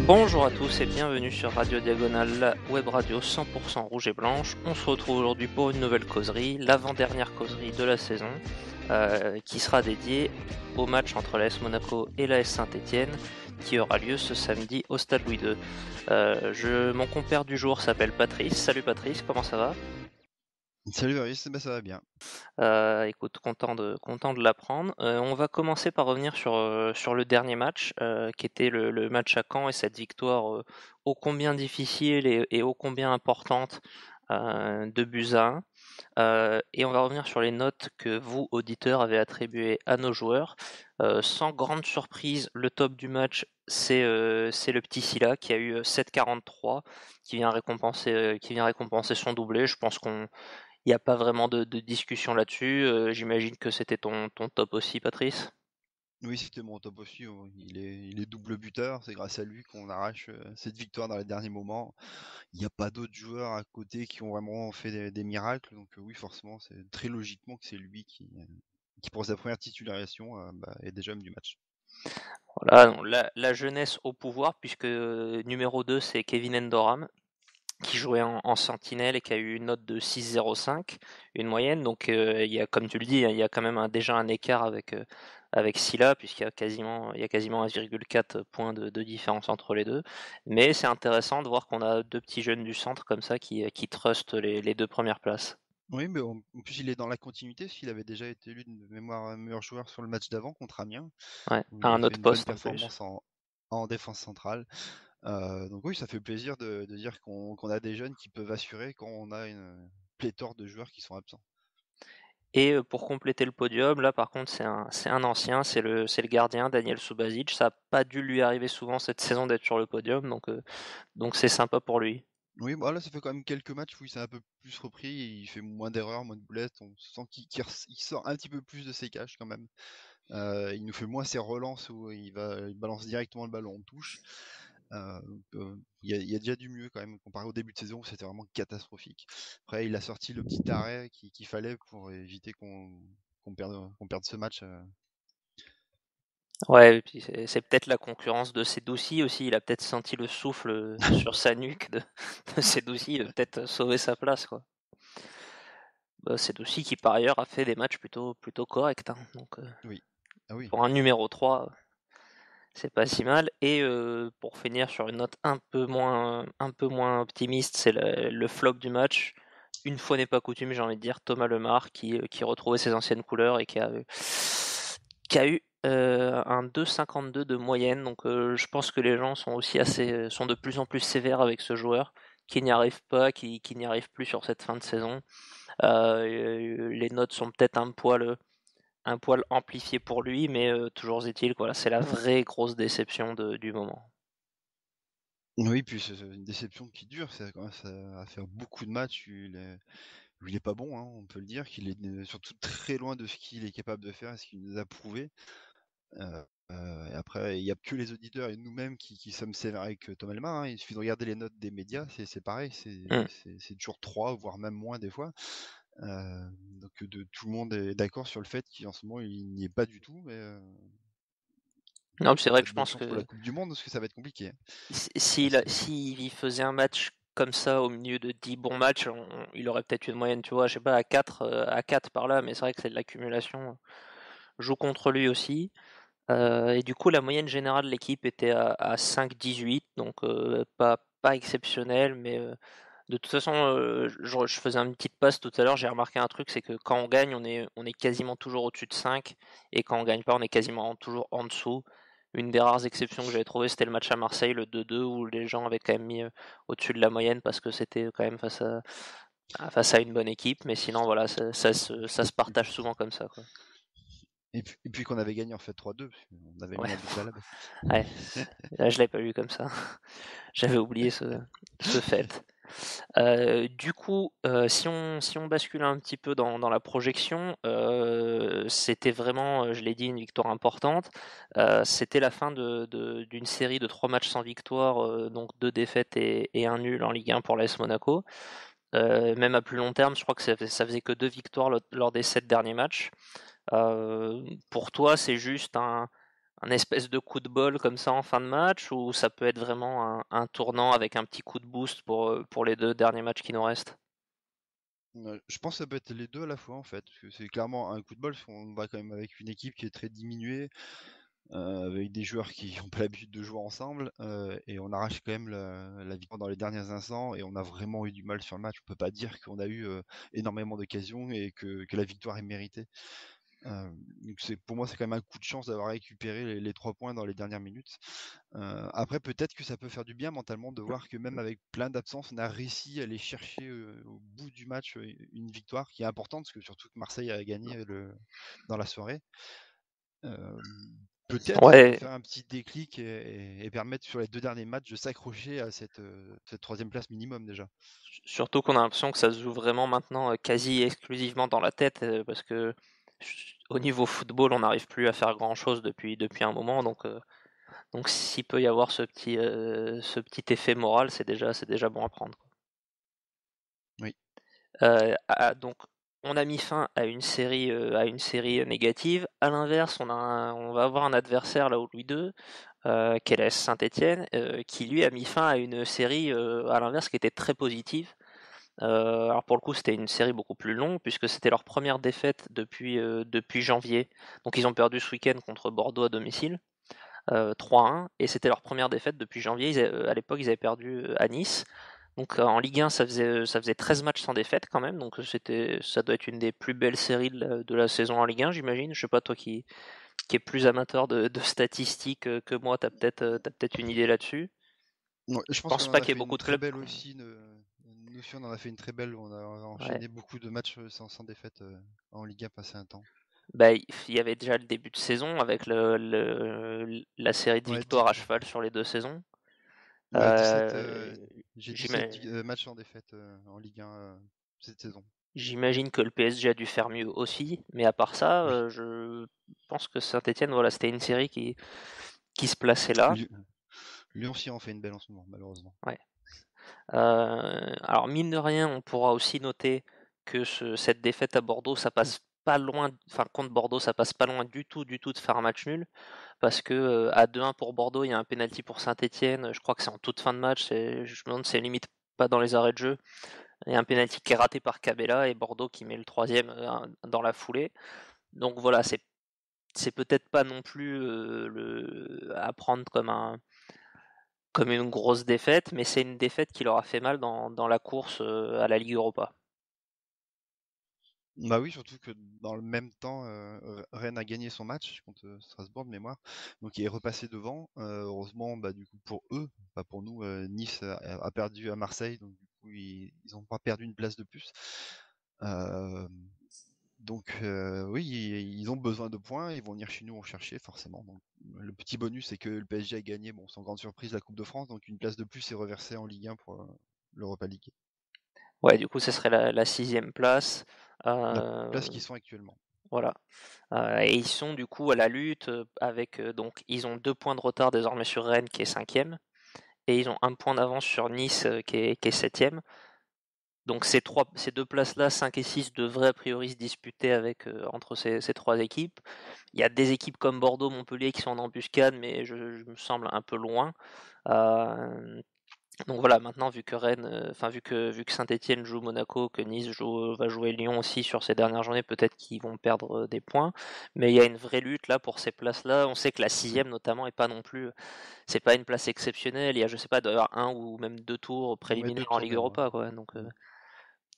Bonjour à tous et bienvenue sur Radio Diagonale, la web radio 100% rouge et blanche. On se retrouve aujourd'hui pour une nouvelle causerie, l'avant-dernière causerie de la saison, qui sera dédiée au match entre l'AS Monaco et l'AS Saint-Etienne, qui aura lieu ce samedi au Stade Louis II. Mon compère du jour s'appelle Patrice. Salut Patrice, comment ça va ? Salut Maurice, ça va bien. Écoute, content de l'apprendre. On va commencer par revenir sur le dernier match, qui était le match à Caen et cette victoire ô combien difficile et ô combien importante, 2 buts à 1. Et on va revenir sur les notes que vous, auditeurs, avez attribuées à nos joueurs. Sans grande surprise, le top du match, c'est le petit Silla qui a eu 7,43, qui vient récompenser son doublé. Je pense qu'il n'y a pas vraiment de discussion là-dessus. J'imagine que c'était ton top aussi, Patrice. Oui, c'était mon top aussi. Il est double buteur, c'est grâce à lui qu'on arrache cette victoire dans les derniers moments. Il n'y a pas d'autres joueurs à côté qui ont vraiment fait des miracles, donc oui, forcément, c'est très logiquement que c'est lui qui pour sa première titularisation, est déjà homme du match. Voilà, donc la jeunesse au pouvoir, puisque numéro 2, c'est Kevin Endoram, qui jouait en sentinelle et qui a eu une note de 6,05, une moyenne. Donc il y a, comme tu le dis, il y a quand même déjà un écart avec Silla, il y a quasiment 1,4 points de différence entre les deux. Mais c'est intéressant de voir qu'on a deux petits jeunes du centre comme ça qui trustent les deux premières places. Oui, mais en plus, il est dans la continuité, parce qu'il avait déjà été élu de mémoire meilleur joueur sur le match d'avant contre Amiens, Ouais, où à il a un fait autre une bonne poste en plus. performance en défense centrale. Donc oui, ça fait plaisir de dire qu'on a des jeunes qui peuvent assurer quand on a une pléthore de joueurs qui sont absents. Et pour compléter le podium, là par contre c'est un ancien, c'est le gardien Daniel Subasic. Ça n'a pas dû lui arriver souvent cette saison d'être sur le podium, donc c'est sympa pour lui. Oui, bah là, ça fait quand même quelques matchs où il s'est un peu plus repris, il fait moins d'erreurs, moins de boulettes, on sent il sort un petit peu plus de ses caches quand même. Il nous fait moins ses relances où il balance directement le ballon en touche. Il y a déjà du mieux quand même comparé au début de saison où c'était vraiment catastrophique. Après, il a sorti le petit arrêt qu'il fallait pour éviter qu'on perde ce match. Ouais, et puis c'est peut-être la concurrence de Sedoussi aussi. Il a peut-être senti le souffle sur sa nuque de Sedoussi, peut-être sauver sa place, quoi. Bah, Sedoussi qui par ailleurs a fait des matchs plutôt corrects, hein. Donc Oui. Ah oui. pour un numéro 3, c'est pas si mal. Et pour finir sur une note un peu moins optimiste, c'est le flop du match. Une fois n'est pas coutume, j'ai envie de dire, Thomas Lemar qui retrouvait ses anciennes couleurs et qui a eu un 2,52 de moyenne. Donc je pense que les gens sont aussi sont de plus en plus sévères avec ce joueur qui n'y arrive pas, qui n'y arrive plus sur cette fin de saison. Les notes sont peut-être un poil amplifiées pour lui, mais toujours est-il que voilà, c'est la vraie grosse déception du moment. Oui, puis c'est une déception qui dure. Ça commence à faire beaucoup de matchs où il est pas bon, hein, on peut le dire, qu'il est surtout très loin de ce qu'il est capable de faire et ce qu'il nous a prouvé. Et après, il n'y a que les auditeurs et nous-mêmes qui sommes sévères avec Thomas Lemar, hein. Il suffit de regarder les notes des médias, c'est pareil, Mm. c'est toujours 3, voire même moins des fois. Donc tout le monde est d'accord sur le fait qu'en ce moment, il n'y est pas du tout. Mais Non, c'est vrai que peut-être je bonne pense chance pour la que Coupe du Monde, parce que ça va être compliqué, hein, à ce niveau-là. s'il faisait un match comme ça au milieu de 10 bons matchs, il aurait peut-être une moyenne, tu vois, je sais pas, à 4 par là, mais c'est vrai que c'est de l'accumulation. Joue contre lui aussi. Et du coup, la moyenne générale de l'équipe était à 5,18, donc pas exceptionnel, mais de toute façon, je faisais une petite passe tout à l'heure, j'ai remarqué un truc, c'est que quand on gagne, on est quasiment toujours au-dessus de 5, et quand on gagne pas, on est quasiment toujours en dessous. Une des rares exceptions que j'avais trouvées, c'était le match à Marseille, le 2-2, où les gens avaient quand même mis au-dessus de la moyenne parce que c'était quand même face à une bonne équipe, mais sinon, voilà, ça se Et partage puis, souvent comme ça, quoi. et puis qu'on avait gagné en fait 3-2, parce qu'on avait Ouais, mis un but valable. ouais, là, je l'avais pas vu comme ça. J'avais oublié ce fait. Du coup, si on bascule un petit peu dans la projection, c'était vraiment, je l'ai dit, une victoire importante. C'était la fin d'une série de 3 matchs sans victoire, donc 2 défaites et 1 nul en Ligue 1 pour l'AS Monaco. Même à plus long terme, je crois que ça faisait que 2 victoires lors des 7 derniers matchs. Pour toi, c'est juste un un espèce de coup de bol comme ça en fin de match, ou ça peut être vraiment un tournant avec un petit coup de boost pour les 2 derniers matchs qui nous restent? Je pense que ça peut être les 2 à la fois, en fait, parce que c'est clairement un coup de bol, parce qu'on va quand même avec une équipe qui est très diminuée, avec des joueurs qui ont pas l'habitude de jouer ensemble, et on arrache quand même la victoire dans les derniers instants et on a vraiment eu du mal sur le match. On peut pas dire qu'on a eu, énormément d'occasions et que la victoire est méritée. Donc pour moi, c'est quand même un coup de chance d'avoir récupéré les 3 points dans les dernières minutes. Après, peut-être que ça peut faire du bien mentalement de voir que même avec plein d'absences, on a réussi à aller chercher au bout du match une victoire qui est importante, parce que surtout que Marseille a gagné dans la soirée. Euh, Peut-être ça peut Ouais, faire un petit déclic et permettre sur les 2 derniers matchs de s'accrocher à cette troisième place minimum déjà. surtout qu'on a l'impression que ça se joue vraiment maintenant, quasi exclusivement dans la tête, parce que au niveau football, on n'arrive plus à faire grand-chose depuis un moment, donc s'il peut y avoir ce petit effet moral, c'est déjà bon à prendre. Oui. Donc on a mis fin à une série négative. À l'inverse, on va avoir un adversaire là au Louis II, qui est l'AS Saint-Étienne, qui lui a mis fin à une série, à l'inverse, qui était très positive. Alors pour le coup, c'était une série beaucoup plus longue puisque c'était leur première défaite depuis janvier. Donc ils ont perdu ce week-end contre Bordeaux à domicile, 3-1, et c'était leur première défaite depuis janvier. À l'époque, ils avaient perdu à Nice. Donc en Ligue 1, ça faisait 13 matchs sans défaite quand même. Donc ça doit être une des plus belles séries de la saison en Ligue 1, j'imagine. Je sais pas, toi qui es plus amateur de statistiques que moi, t'as peut-être une idée là-dessus. Ouais, je Je pense qu'on pense en pas a qu'il y ait fait une beaucoup de très clubs. belle aussi. Nous aussi, on en a fait une très belle. On a Ouais. enchaîné beaucoup de matchs sans défaite en Ligue 1 passé un temps. Bah, il y avait déjà le début de saison avec la série de Ouais, victoires à cheval sur les 2 saisons. ouais, 17, Euh, j'ai 17 j'ima- matchs en défaite en Ligue 1 cette saison. J'imagine que le PSG a dû faire mieux aussi, mais à part ça, Oui. je pense que Saint-Étienne, voilà, c'était une série qui se plaçait là. Lyon, Lyon aussi en fait une belle en ce moment, malheureusement. Ouais. Alors mine de rien, on pourra aussi noter que cette défaite à Bordeaux, ça passe pas loin, enfin contre Bordeaux, ça passe pas loin du tout de faire un match nul, parce que à 2-1 pour Bordeaux, il y a un penalty pour Saint-Étienne. Je crois que c'est en toute fin de match. Je me demande si c'est limite pas dans les arrêts de jeu. Il y a un penalty qui est raté par Cabella et Bordeaux qui met le troisième dans la foulée. Donc voilà, c'est peut-être pas non plus à prendre comme une grosse défaite, mais c'est une défaite qui leur a fait mal dans la course à la Ligue Europa. Bah oui, surtout que dans le même temps, Rennes a gagné son match contre Strasbourg de mémoire, donc il est repassé devant. Heureusement, bah, du coup pour eux, pas pour nous, Nice a perdu à Marseille, donc du coup ils n'ont pas perdu une place de plus. Euh, donc oui, ils ont besoin de points, ils vont venir chez nous en chercher forcément. Donc, le petit bonus, c'est que le PSG a gagné, bon, sans grande surprise, la Coupe de France, donc une place de plus est reversée en Ligue 1 pour l'Europa League. Ouais, du coup, ce serait la sixième place. La Euh, place qu'ils sont actuellement. voilà. Et ils sont du coup à la lutte avec donc ils ont 2 points de retard désormais sur Rennes qui est cinquième, et ils ont un point d'avance sur Nice qui est septième. Donc ces 2 places-là, 5 et 6, devraient a priori se disputer entre ces 3 équipes. Il y a des équipes comme Bordeaux, Montpellier qui sont en embuscade, mais je me semble un peu loin. Euh, donc voilà, maintenant vu que Rennes, enfin vu que Saint-Étienne joue Monaco, que Nice va jouer Lyon aussi sur ces dernières journées, peut-être qu'ils vont perdre des points. Mais il y a une vraie lutte là pour ces places-là. On sait que la sixième notamment est pas non plus, c'est pas une place exceptionnelle. Il y a, je sais pas, d'ailleurs un ou même 2 tours Ouais, préliminaires deux en tours Ligue même, ouais. Europa, quoi. Mm.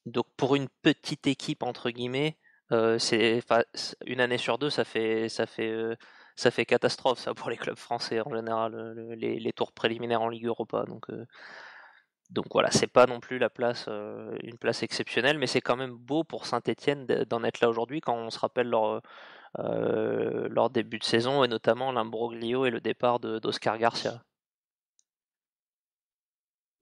Donc pour une petite équipe entre guillemets, enfin, une année sur deux, ça fait catastrophe ça pour les clubs français en général, les tours préliminaires en Ligue Europa. Donc voilà, c'est pas non plus une place exceptionnelle, mais c'est quand même beau pour Saint-Étienne d'en être là aujourd'hui quand on se rappelle leur début de saison et notamment l'imbroglio et le départ d'Oscar Garcia.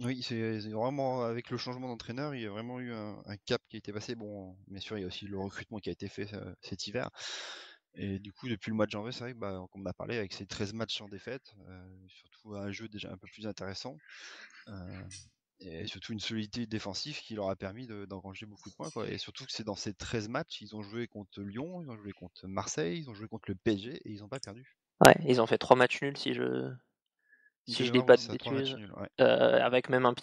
Oui, c'est vraiment avec le changement d'entraîneur, il y a vraiment eu un cap qui a été passé. Bon, bien sûr, il y a aussi le recrutement qui a été fait cet hiver. Et du coup, depuis le mois de janvier, c'est vrai que, bah, comme on a parlé, avec ces 13 matchs sans défaite, surtout un jeu déjà un peu plus intéressant, euh, et surtout une solidité défensive qui leur a permis d'engranger beaucoup de points, quoi. Et surtout que c'est dans ces 13 matchs, ils ont joué contre Lyon, ils ont joué contre Marseille, ils ont joué contre le PSG et ils n'ont pas perdu. Ouais, ils ont fait 3 matchs nuls si je dis pas Ouais, de ça, 3 matchs bêtises, nuls, ouais. avec même un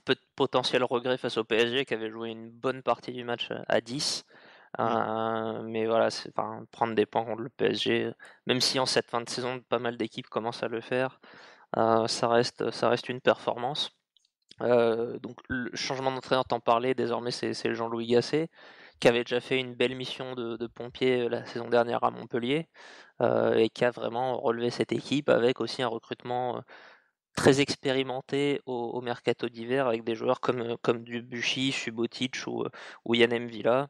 peu de potentiel regret face au PSG qui avait joué une bonne partie du match à 10. Mmh. Mais voilà, enfin, prendre des points contre le PSG, même si en cette fin de saison, pas mal d'équipes commencent à le faire, ça reste une performance. Donc le changement d'entraîneur, t'en parlais, désormais c'est Jean-Louis Gasset, qui avait déjà fait une belle mission de pompier la saison dernière à Montpellier, et qui a vraiment relevé cette équipe avec aussi un recrutement très expérimenté au mercato d'hiver avec des joueurs comme Debuchy, Subotic ou Yann M'Vila.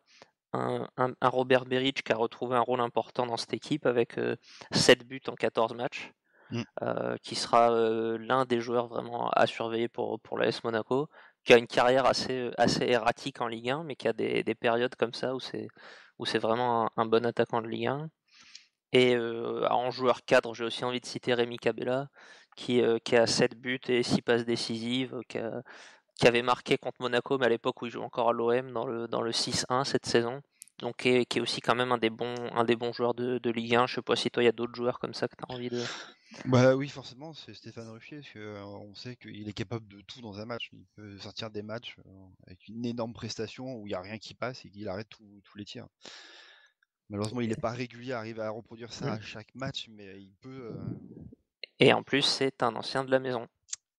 Un Robert Berić qui a retrouvé un rôle important dans cette équipe avec 7 buts en 14 matchs, Mmh. qui sera l'un des joueurs vraiment à surveiller pour l'AS Monaco, qui a une carrière assez erratique en Ligue 1, mais qui a des périodes comme ça où c'est vraiment un bon attaquant de Ligue 1. Et en joueur cadre, j'ai aussi envie de citer Rémi Cabella, qui a 7 buts et 6 passes décisives, qui avait marqué contre Monaco, mais à l'époque où il joue encore à l'OM dans le 6-1 cette saison. Donc qui est aussi quand même un des bons joueurs de Ligue 1. Je sais pas si toi il y a d'autres joueurs comme ça que tu as envie de. Bah oui, forcément, c'est Stéphane Ruffier, parce que, on sait qu'il est capable de tout dans un match. Il peut sortir des matchs avec une énorme prestation où il y a rien qui passe et qu'il arrête tous les tirs. Malheureusement, il est pas régulier à arriver à reproduire ça Mm. à chaque match, mais il peut. Et en plus, c'est un ancien de la maison.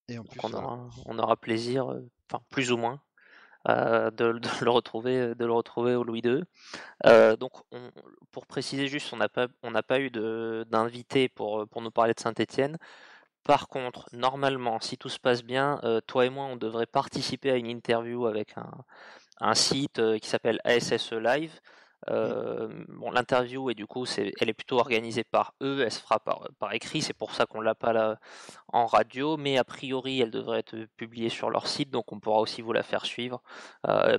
Et en Donc plus, voilà. on aura plaisir, enfin plus ou moins, de le retrouver au Louis II. Donc pour préciser juste, on n'a pas eu d'invité pour nous parler de Saint-Étienne. Par contre, normalement, si tout se passe bien, toi et moi, on devrait participer à une interview avec un site qui s'appelle ASSE Live. Mm. Bon, l'interview, et du coup, elle est plutôt organisée par eux, elle se fera par écrit, c'est pour ça qu'on l'a pas là en radio, mais a priori, elle devrait être publiée sur leur site, donc on pourra aussi vous la faire suivre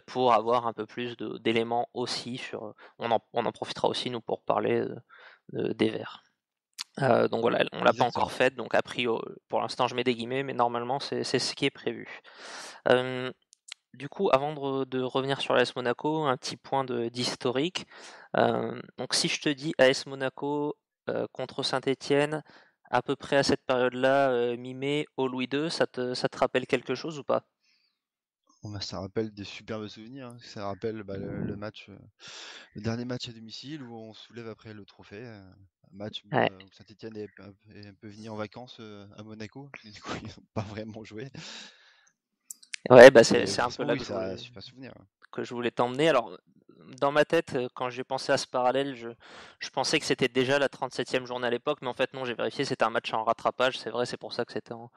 pour avoir un peu plus d'éléments aussi sur. On en profitera aussi, nous, pour parler des Verts. Donc voilà, on l'a pas encore Exactement. faite, donc a priori, pour l'instant je mets des guillemets, mais normalement c'est ce qui est prévu. Euh, du coup, avant de revenir sur l'AS Monaco, un petit point d'historique. Donc si je te dis AS Monaco contre Saint-Étienne, à peu près à cette période-là, mi-mai, au Louis II, ça te rappelle quelque chose ou pas? Bon, bah, ça rappelle des superbes souvenirs, hein. Ça rappelle bah, le match, le dernier match à domicile où on soulève après le trophée. Un match Ouais, où Saint-Etienne est un peu venu en vacances à Monaco. Du coup, ils n'ont pas vraiment joué. ouais, bah c'est Mais c'est un peu forcément, là oui, que je ça a un voulais super souvenir, hein. que je voulais t'emmener. Alors, dans ma tête, quand j'ai pensé à ce parallèle, je pensais que c'était déjà la 37e journée à l'époque, mais en fait non, j'ai vérifié, c'était un match en rattrapage, c'est vrai, c'est pour ça que c'était en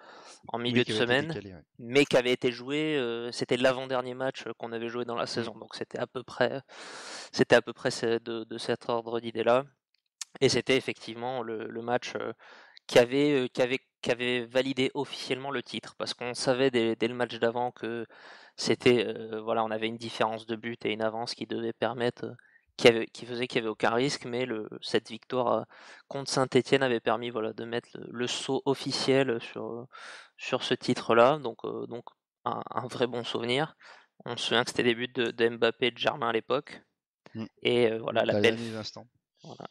Oui, milieu de qui avait été semaine, décalé, ouais. mais qui avait été joué, c'était l'avant-dernier match qu'on avait joué dans la Mm. saison, donc c'était à peu près de cet ordre d'idée-là, et c'était effectivement le match qui avait validé officiellement le titre, parce qu'on savait dès le match d'avant que c'était, voilà, on avait une différence de but et une avance qui devait permettre, qui faisait qu'il n'y avait aucun risque, mais cette victoire contre Saint-Étienne avait permis, voilà, de mettre le saut officiel sur ce titre-là, donc un vrai bon souvenir. On se souvient que c'était des buts de Mbappé et de Germain à l'époque, Mm. et voilà, la Dans les belle. derniers instants. Voilà,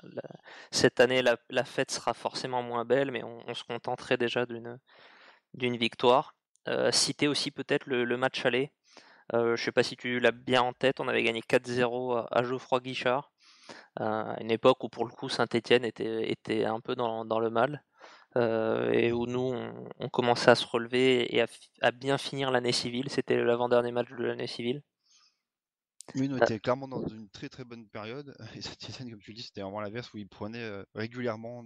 cette année, la fête sera forcément moins belle, mais on se contenterait déjà d'une victoire. Citer aussi peut-être le match aller. Je sais pas si tu l'as bien en tête, on avait gagné 4-0 à Geoffroy Guichard, à une époque où pour le coup Saint-Étienne était un peu dans le mal, et où nous on commençait à se relever et à bien finir l'année civile. C'était l'avant-dernier match de l'année civile. Oui, nous Euh, était clairement dans une très très bonne période. Et Saint-Etienne, comme tu le dis, c'était vraiment l'inverse où ils prenaient régulièrement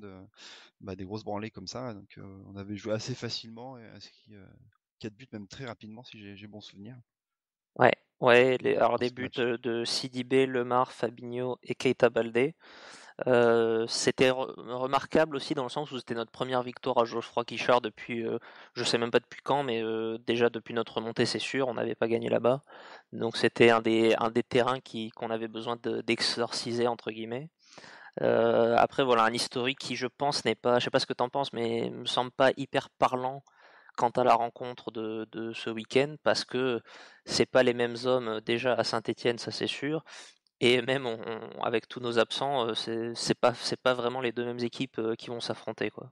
des grosses branlées comme ça. Donc on avait joué assez facilement et inscrit 4 buts même très rapidement si j'ai bon souvenir ouais, ouais, alors dans des ce buts match. de Sidibé, Lemar, Fabinho et Keita Baldé. C'était remarquable aussi dans le sens où c'était notre première victoire à Geoffroy Guichard depuis, je sais même pas depuis quand, mais déjà depuis notre remontée, c'est sûr, on n'avait pas gagné là-bas. Donc c'était un des terrains qu'on avait besoin d'exorciser entre guillemets. Après voilà, un historique qui je pense n'est pas, je sais pas ce que t'en penses, mais me semble pas hyper parlant quant à la rencontre de ce week-end, parce que c'est pas les mêmes hommes déjà à Saint-Étienne, ça c'est sûr, Et même avec tous nos absents, c'est pas vraiment les deux mêmes équipes qui vont s'affronter, quoi.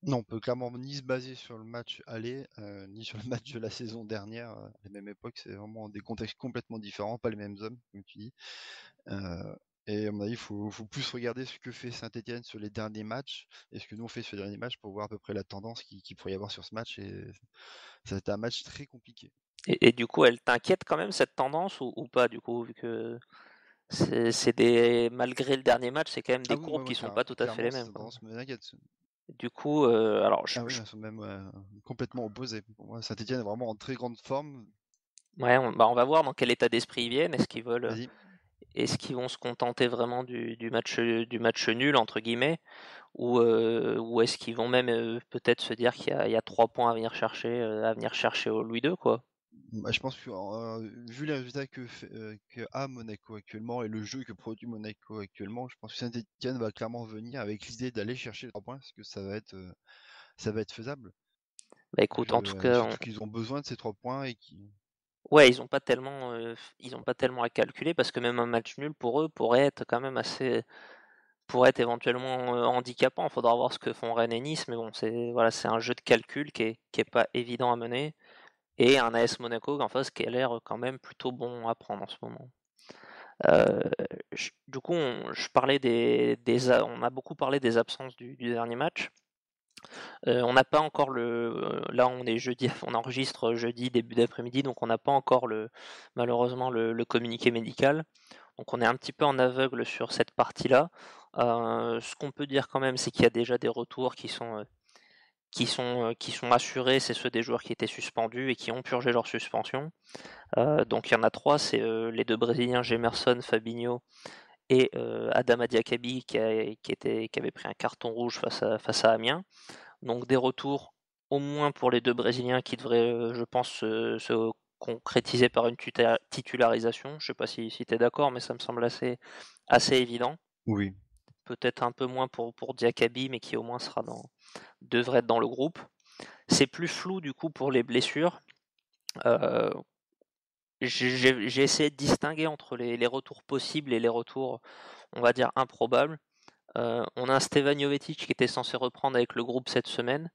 Non, on peut clairement ni se baser sur le match aller, ni sur le match de la saison dernière, à la même époque. C'est vraiment des contextes complètement différents, pas les mêmes hommes, comme tu dis. Et à mon avis, faut plus regarder ce que fait Saint-Etienne sur les derniers matchs et ce que nous on fait sur les derniers matchs pour voir à peu près la tendance qu'il pourrait y avoir sur ce match. Et ça va être un match très compliqué. Et du coup, elle t'inquiète quand même cette tendance ou pas du coup, vu que malgré le dernier match, c'est quand même Ah des oui, courbes qui sont pas tout à fait clairement, les mêmes, cette quoi. tendance me inquiète. Du coup, alors Ah oui, elles sont même complètement opposées. Pour moi, Saint-Etienne est vraiment en très grande forme. ouais, on va voir dans quel état d'esprit ils viennent. Vas-y. Est-ce qu'ils vont se contenter vraiment du match nul entre guillemets, ou est-ce qu'ils vont même peut-être se dire qu'il y a 3 points à venir chercher au Louis II, quoi. Bah, je pense que vu les résultats que a Monaco actuellement et le jeu que produit Monaco actuellement, je pense que Saint-Etienne va clairement venir avec l'idée d'aller chercher les 3 points parce que ça va être faisable. Bah écoute, en tout cas, Surtout qu'ils ont besoin de ces 3 points et qui. ouais, ils ont pas tellement à calculer parce que même un match nul pour eux pourrait être quand même pourrait être éventuellement handicapant. Il faudra voir ce que font Rennes et Nice, mais bon, c'est un jeu de calcul qui est pas évident à mener et un AS Monaco en face qui a l'air quand même plutôt bon à prendre en ce moment. Euh, du coup, on a beaucoup parlé des absences du dernier match. On n'a pas encore là on est jeudi, on enregistre jeudi début d'après-midi, donc on n'a pas encore malheureusement le communiqué médical. Donc on est un petit peu en aveugle sur cette partie-là. Ce qu'on peut dire quand même, c'est qu'il y a déjà des retours qui sont assurés, c'est ceux des joueurs qui étaient suspendus et qui ont purgé leur suspension. Donc il y en a trois, c'est les deux Brésiliens, Gemerson, Fabinho et Adama Diakabi qui avait pris un carton rouge face à Amiens. Donc des retours au moins pour les deux Brésiliens qui devraient, je pense, se concrétiser par une titularisation. Je ne sais pas si tu es d'accord, mais ça me semble assez évident. Oui. Peut-être un peu moins pour Diakabi, mais qui au moins devrait être dans le groupe. C'est plus flou du coup pour les blessures. Euh, j'ai essayé de distinguer entre les retours possibles et les retours, on va dire, improbables. On a un Stevan Jovetic qui était censé reprendre avec le groupe cette semaine.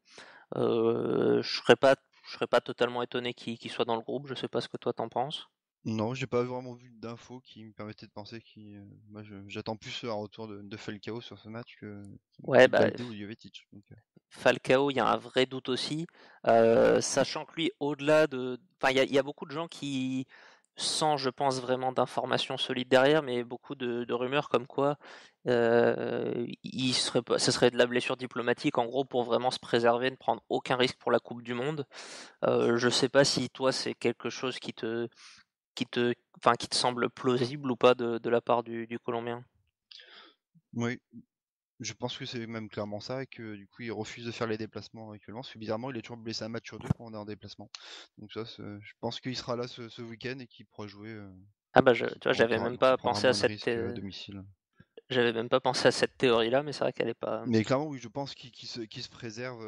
Je serais pas totalement étonné qu'il soit dans le groupe. Je sais pas ce que toi t'en penses. Non, j'ai pas vraiment vu d'infos qui me permettaient de penser moi j'attends plus un retour de Falcao sur ce match Ouais, bah Balde ou Jovetic. Falcao, il y a un vrai doute aussi, sachant que lui, enfin, il y a beaucoup de gens qui, sans, je pense, vraiment d'informations solides derrière, mais beaucoup de rumeurs comme quoi ce serait de la blessure diplomatique, en gros, pour vraiment se préserver, ne prendre aucun risque pour la Coupe du Monde. Je sais pas si toi, c'est quelque chose enfin, qui te semble plausible ou pas de la part du Colombien. Oui, je pense que c'est même clairement ça et que du coup il refuse de faire les déplacements actuellement parce que bizarrement il est toujours blessé un match sur deux quand on est en déplacement. Donc ça, je pense qu'il sera là ce week-end et qu'il pourra jouer Ah bah, et qu'il tu vois, prendra moins de risques à domicile. j'avais même pas pensé à cette théorie-là, mais c'est vrai qu'elle est pas. Mais clairement oui, je pense qu'il se préserve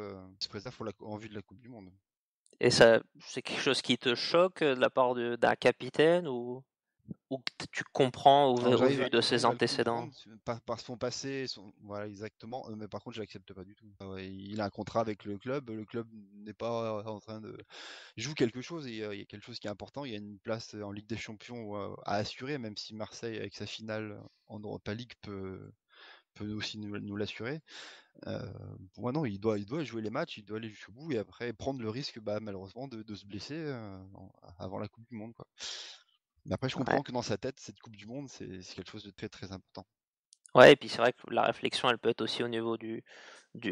en vue de la Coupe du Monde. Et ça, c'est quelque chose qui te choque de la part d'un capitaine ou que tu comprends Alors au vu de ses j'arrive à le antécédents. comprendre par son passé, voilà exactement, mais par contre je l'accepte pas du tout. Ah ouais, il a un contrat avec le club n'est pas en train de il joue quelque chose et il y a quelque chose qui est important, il y a une place en Ligue des Champions à assurer, même si Marseille avec sa finale en Europa League peut aussi nous l'assurer. Pour moi non, il doit jouer les matchs, il doit aller jusqu'au bout et après prendre le risque malheureusement de se blesser avant la Coupe du Monde quoi. Mais après, je Ouais. comprends que dans sa tête, cette Coupe du Monde, c'est quelque chose de très très important. Ouais, et puis c'est vrai que la réflexion, elle peut être aussi au niveau du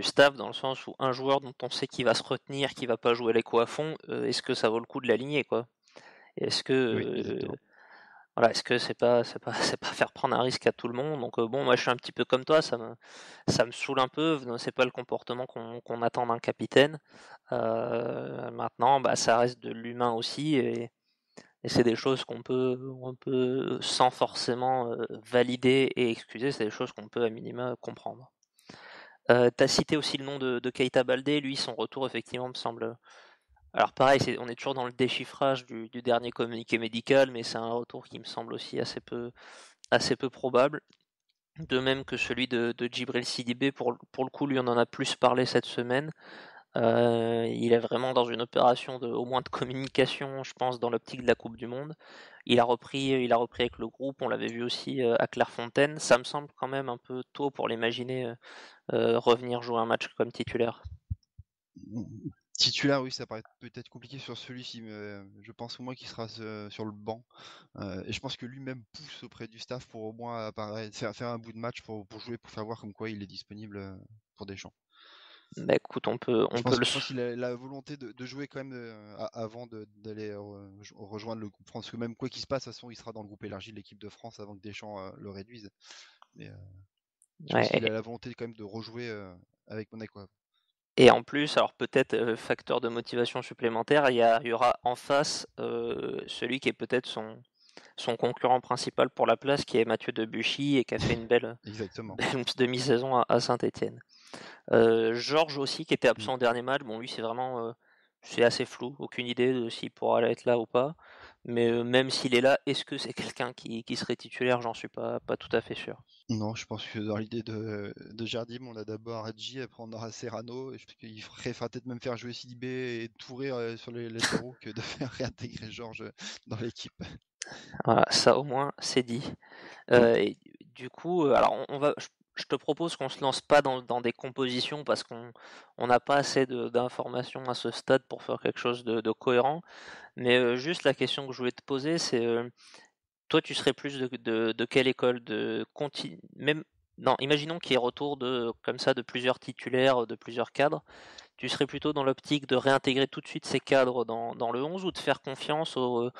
staff, dans le sens où un joueur dont on sait qu'il va se retenir, qu'il va pas jouer les coups à fond, est-ce que ça vaut le coup de l'aligner, quoi? Est-ce que Oui, exactement. voilà, est-ce que c'est pas faire prendre un risque à tout le monde? Donc bon, moi je suis un petit peu comme toi, ça me saoule un peu. C'est pas le comportement qu'on attend d'un capitaine. Maintenant, bah, ça reste de l'humain aussi, et c'est des choses on peut sans forcément valider et excuser, c'est des choses qu'on peut à minima comprendre. T'as cité aussi le nom de Keita Baldé, lui son retour effectivement me semble Alors pareil, on est toujours dans le déchiffrage du dernier communiqué médical, mais c'est un retour qui me semble aussi assez peu probable. De même que celui de Djibril Sidibé, pour le coup, lui, on en a plus parlé cette semaine. Il est vraiment dans une opération au moins de communication, je pense, dans l'optique de la Coupe du Monde. Il a repris avec le groupe, on l'avait vu aussi à Clairefontaine. Ça me semble quand même un peu tôt pour l'imaginer revenir jouer un match comme titulaire. Titulaire, oui, ça paraît peut-être compliqué sur celui-ci, mais je pense au moins qu'il sera sur le banc. Et je pense que lui-même pousse auprès du staff pour au moins faire un bout de match pour jouer, pour faire voir comme quoi il est disponible pour Deschamps. Bah écoute, on peut, Je on peut pense, le. je pense qu'il a la volonté de jouer quand même avant d'aller rejoindre le groupe France. Parce que même quoi qu'il se passe, de toute façon, il sera dans le groupe élargi de l'équipe de France avant que Deschamps le réduise. Mais je pense qu'il Ouais, a la volonté quand même de rejouer avec Monaco. et en plus, alors peut-être facteur de motivation supplémentaire, il y aura en face celui qui est peut-être son concurrent principal pour la place, qui est Mathieu Debuchy et qui a fait une belle, Exactement. belle demi-saison à Saint-Étienne. Georges aussi, qui était Mm. absent au dernier match, bon lui c'est assez flou, aucune idée de s'il pourra être là ou pas. Mais même s'il est là, est-ce que c'est quelqu'un qui serait titulaire? J'en suis pas tout à fait sûr. Non, je pense que dans l'idée de Jardim, on a d'abord Hadji, après on aura Serrano, et je pense qu'il faudra peut-être même faire jouer Sidibé et Touré sur les latéraux que de faire réintégrer Georges dans l'équipe. Voilà, ça au moins c'est dit. Et du coup, alors je te propose qu'on se lance pas dans des compositions parce qu'on n'a pas assez d'informations à ce stade pour faire quelque chose de cohérent. Mais juste la question que je voulais te poser, c'est toi, tu serais plus de quelle école même non, imaginons qu'il y ait retour comme ça de plusieurs titulaires, de plusieurs cadres. Tu serais plutôt dans l'optique de réintégrer tout de suite ces cadres dans le 11 ou de faire confiance aux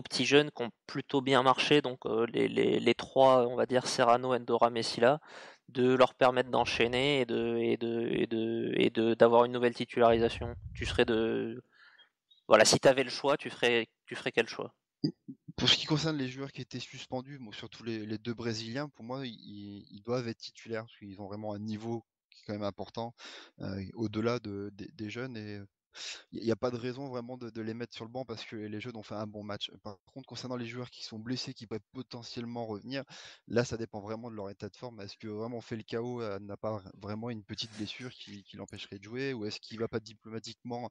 petits jeunes qui ont plutôt bien marché, donc les trois, on va dire Serrano, Endora, Messila, de leur permettre d'enchaîner d'avoir une nouvelle titularisation. Voilà, si tu avais le choix, tu ferais quel choix? Pour ce qui concerne les joueurs qui étaient suspendus, bon, surtout les deux Brésiliens, pour moi, ils doivent être titulaires parce qu'ils ont vraiment un niveau qui est quand même important au-delà des jeunes et il n'y a pas de raison vraiment de les mettre sur le banc parce que les jeunes ont fait un bon match. Par contre, concernant les joueurs qui sont blessés, qui peuvent potentiellement revenir, là, ça dépend vraiment de leur état de forme. Est-ce que vraiment Falcao n'a pas vraiment une petite blessure qui l'empêcherait de jouer ou est-ce qu'il va pas diplomatiquement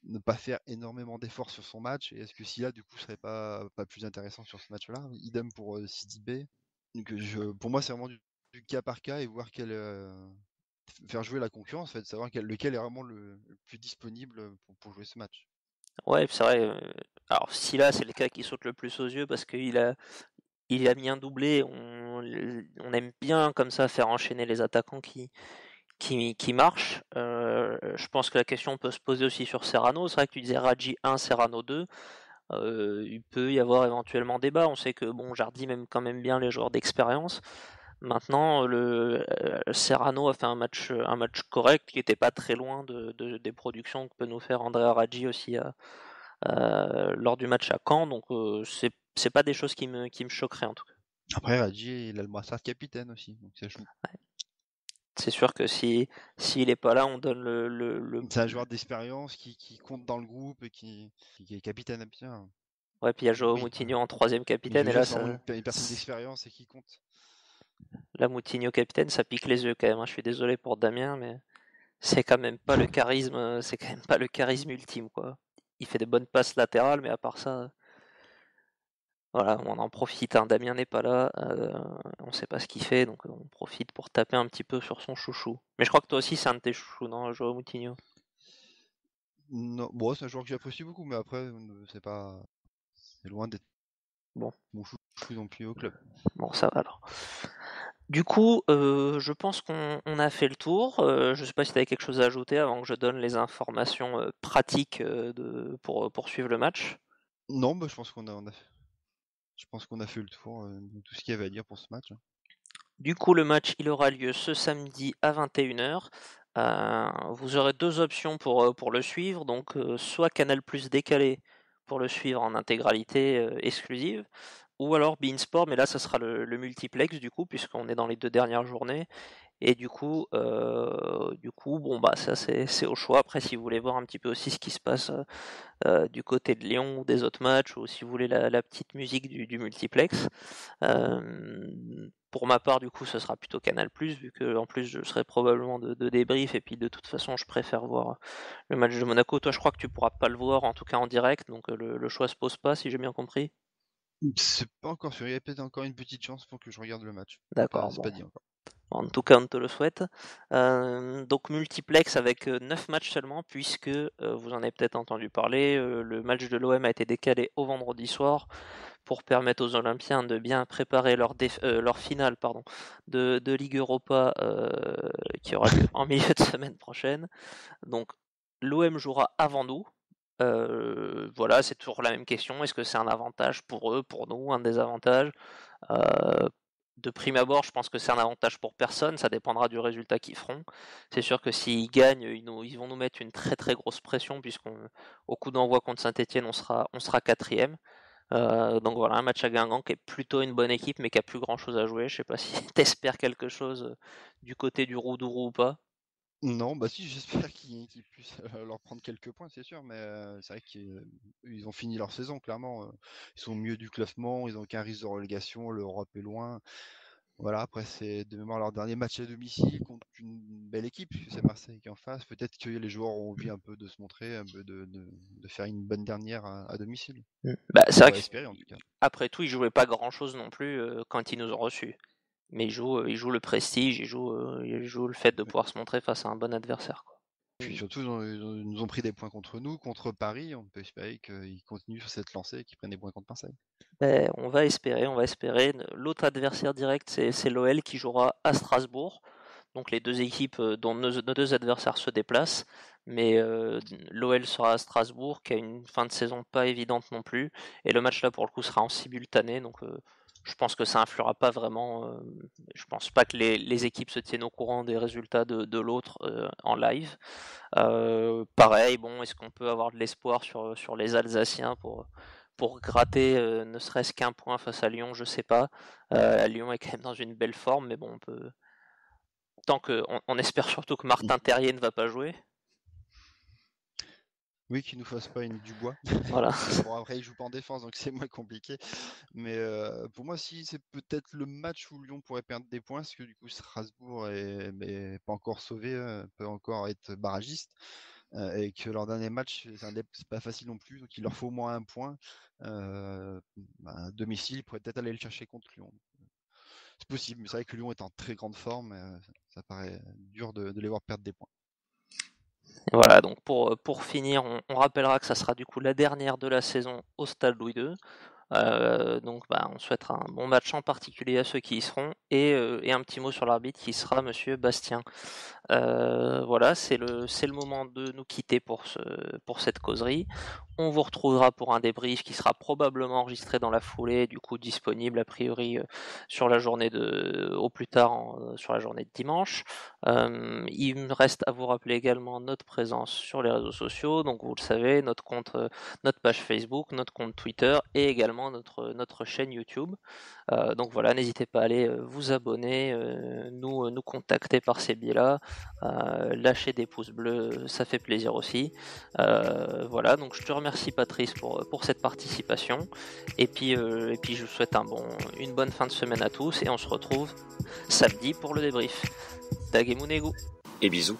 ne pas faire énormément d'efforts sur son match et est-ce que Silla du coup serait pas plus intéressant sur ce match-là? Idem pour Sidibé. Donc pour moi c'est vraiment du cas par cas et voir faire jouer la concurrence, en fait, savoir lequel est vraiment le plus disponible pour jouer ce match. Ouais, c'est vrai. Alors, Silla, c'est le cas qui saute le plus aux yeux parce qu'il a mis un doublé. On aime bien comme ça faire enchaîner les attaquants qui marchent. Je pense que la question peut se poser aussi sur Serrano. C'est vrai que tu disais Radji 1, Serrano 2. Il peut y avoir éventuellement débat. On sait que bon, Jardim aime quand même bien les joueurs d'expérience. Maintenant, Serrano a fait un match correct qui n'était pas très loin des productions que peut nous faire Andrea Raggi aussi lors du match à Caen. Donc c'est pas des choses qui me choqueraient en tout cas. Après Radji il a le brassard de capitaine aussi, donc ça joue. C'est sûr que s'il est pas là, on donne le. C'est un joueur d'expérience qui compte dans le groupe et qui est capitaine bien. Ouais, puis il y a Joao Oui, Moutinho en troisième mais je capitaine veux et dire là c'est vraiment une personne d'expérience et qui compte. là Moutinho capitaine, ça pique les yeux quand même, hein. Je suis désolé pour Damien, mais c'est quand même pas le charisme, c'est quand même pas le charisme ultime quoi. Il fait des bonnes passes latérales, mais à part ça, voilà, on en profite, hein. Damien n'est pas là, on sait pas ce qu'il fait, donc on profite pour taper un petit peu sur son chouchou. Mais je crois que toi aussi c'est un de tes chouchous, non, Joao Moutinho? Non, bon, c'est un joueur que j'apprécie beaucoup, mais après, c'est loin d'être Bon, mon chouchou non plus au club. bon ça va alors. Du coup, je pense qu'on a fait le tour. Je sais pas si tu avais quelque chose à ajouter avant que je donne les informations pratiques pour poursuivre le match. Non, bah, je pense qu'on a fait le tour de tout ce qu'il y avait à dire pour ce match. Du coup, le match, il aura lieu ce samedi à 21h. Vous aurez deux options pour le suivre, donc soit Canal Plus décalé pour le suivre en intégralité exclusive, ou alors beIN Sport, mais là ça sera le multiplex du coup, puisqu'on est dans les 2 dernières journées. Et du coup, bon bah ça c'est au choix. Après, si vous voulez voir un petit peu aussi ce qui se passe du côté de Lyon ou des autres matchs, ou si vous voulez la petite musique du multiplex. Pour ma part, du coup, ce sera plutôt Canal+, vu que en plus je serai probablement de débrief, et puis de toute façon, je préfère voir le match de Monaco. Toi, je crois que tu pourras pas le voir, en tout cas en direct, donc le choix se pose pas, si j'ai bien compris. C'est pas encore sûr, il y a peut-être encore une petite chance pour que je regarde le match. D'accord, C'est bon. pas dit encore. En tout cas, on te le souhaite. Donc multiplex avec 9 matchs seulement, puisque vous en avez peut-être entendu parler, le match de l'OM a été décalé au vendredi soir pour permettre aux Olympiens de bien préparer leur finale de Ligue Europa qui aura lieu en milieu de semaine prochaine. Donc l'OM jouera avant nous. Voilà, c'est toujours la même question. Est-ce que c'est un avantage pour eux, pour nous, un désavantage? De prime abord, je pense que c'est un avantage pour personne, ça dépendra du résultat qu'ils feront. C'est sûr que s'ils gagnent, ils vont nous mettre une très très grosse pression, puisqu'au coup d'envoi contre Saint-Etienne, on sera quatrième. Donc voilà, un match à Guingamp qui est plutôt une bonne équipe, mais qui a plus grand chose à jouer. Je sais pas si t'espères quelque chose du côté du Roudourou ou pas. Non, bah si, j'espère qu'ils puissent leur prendre quelques points, c'est sûr, mais c'est vrai qu'ils ont fini leur saison, clairement. Ils sont au milieu du classement, ils n'ont aucun risque de relégation, l'Europe est loin. Voilà, après, c'est de mémoire leur dernier match à domicile contre une belle équipe, puisque c'est Marseille qui est en face. Peut-être que les joueurs ont envie un peu de se montrer, un peu de faire une bonne dernière à domicile. Bah, c'est On vrai va espérer, en tout cas. qu'après tout, ils jouaient pas grand chose non plus quand ils nous ont reçus. Mais ils jouent le prestige, ils jouent le fait de Oui. pouvoir se montrer face à un bon adversaire, quoi. Puis surtout, ils nous ont pris des points contre nous, contre Paris. On peut espérer qu'ils continuent sur cette lancée et qu'ils prennent des points contre Marseille. Ben, on va espérer, on va espérer. L'autre adversaire direct, c'est l'OL qui jouera à Strasbourg. Donc les deux équipes dont nos 2 adversaires se déplacent. Mais l'OL sera à Strasbourg, qui a une fin de saison pas évidente non plus. Et le match là, pour le coup, sera en simultané. Donc je pense que ça influera pas vraiment. Je pense pas que les équipes se tiennent au courant des résultats de l'autre en live. Pareil, bon, est-ce qu'on peut avoir de l'espoir sur les Alsaciens pour gratter ne serait-ce qu'un point face à Lyon? Je sais pas. Lyon est quand même dans une belle forme, mais bon, tant on espère surtout que Martin Terrier ne va pas jouer. Oui, qu'ils nous fassent pas une Dubois. Voilà. Bon, après, ils jouent pas en défense, donc c'est moins compliqué. Mais pour moi, si c'est peut-être le match où Lyon pourrait perdre des points, parce que du coup, Strasbourg est pas encore sauvé, peut encore être barragiste. Et que leur dernier match, c'est pas facile non plus, donc il leur faut au moins un point. À domicile, ils pourraient peut-être aller le chercher contre Lyon. C'est possible, mais c'est vrai que Lyon est en très grande forme, ça paraît dur de les voir perdre des points. Et voilà, donc pour finir, on rappellera que ça sera du coup la dernière de la saison au Stade Louis II. Donc on souhaitera un bon match en particulier à ceux qui y seront, et un petit mot sur l'arbitre qui sera Monsieur Bastien. Voilà, c'est le moment de nous quitter pour cette causerie. On vous retrouvera pour un débrief qui sera probablement enregistré dans la foulée, du coup disponible a priori sur la journée au plus tard sur la journée de dimanche. Il me reste à vous rappeler également notre présence sur les réseaux sociaux, donc vous le savez, notre page Facebook, notre compte Twitter, et également notre chaîne YouTube. Donc voilà, n'hésitez pas à aller vous abonner, nous contacter par ces biais-là, lâcher des pouces bleus, ça fait plaisir aussi. Voilà, donc je te remercie Patrice pour cette participation, et puis je vous souhaite une bonne fin de semaine à tous, et on se retrouve samedi pour le débrief. Dagemunegu. Et bisous.